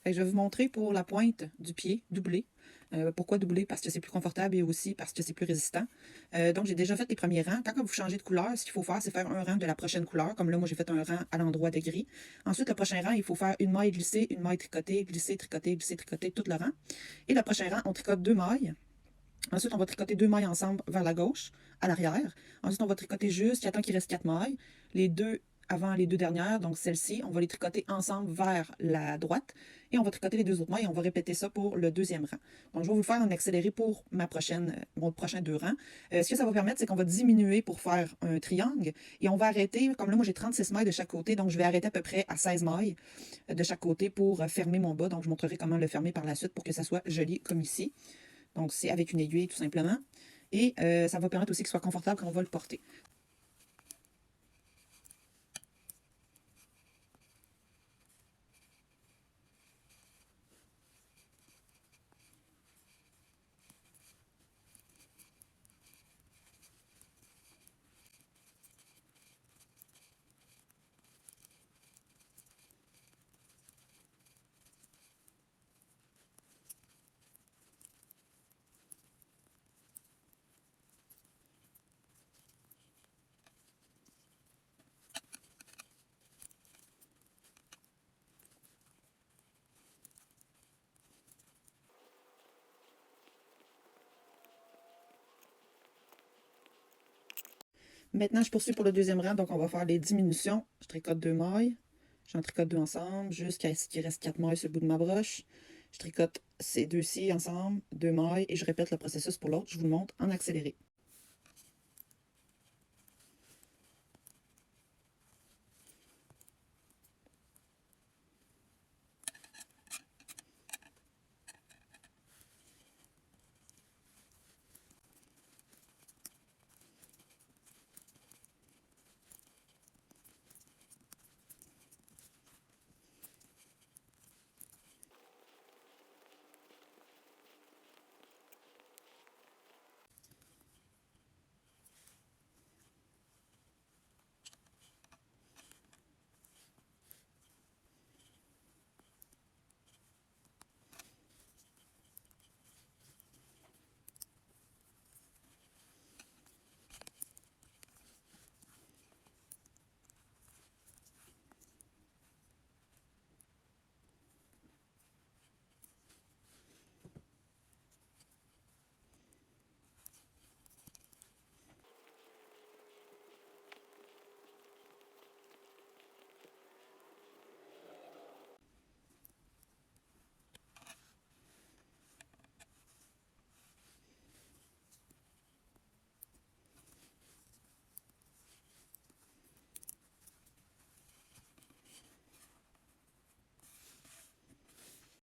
Fait que je vais vous montrer pour la pointe du pied, doublé. Pourquoi doubler? Parce que c'est plus confortable et aussi parce que c'est plus résistant. Donc, j'ai déjà fait les premiers rangs. Quand vous changez de couleur, ce qu'il faut faire, c'est faire un rang de la prochaine couleur. Comme là, moi, j'ai fait un rang à l'endroit de gris. Ensuite, le prochain rang, il faut faire une maille glissée, une maille tricotée, glisser, tricoter, glisser, tricoter, tout le rang. Et le prochain rang, on tricote 2 mailles. Ensuite, on va tricoter 2 mailles ensemble vers la gauche, à l'arrière. Ensuite, on va tricoter jusqu'à temps qu'il reste 4 mailles. Les deux avant les deux dernières, donc celles-ci, on va les tricoter ensemble vers la droite. Et on va tricoter les 2 autres mailles et on va répéter ça pour le deuxième rang. Donc, je vais vous le faire en accéléré pour mon prochain 2 rangs. Ce que ça va permettre, c'est qu'on va diminuer pour faire un triangle. Et on va arrêter, comme là, moi j'ai 36 mailles de chaque côté, donc je vais arrêter à peu près à 16 mailles de chaque côté pour fermer mon bas. Donc, je montrerai comment le fermer par la suite pour que ça soit joli comme ici. Donc, c'est avec une aiguille, tout simplement. Et ça va permettre aussi qu'il soit confortable quand on va le porter. Maintenant, je poursuis pour le deuxième rang. Donc, on va faire les diminutions. Je tricote 2 mailles. J'en tricote 2 ensemble jusqu'à ce qu'il reste 4 mailles sur le bout de ma broche. Je tricote ces deux-ci ensemble, 2 mailles, et je répète le processus pour l'autre. Je vous le montre en accéléré.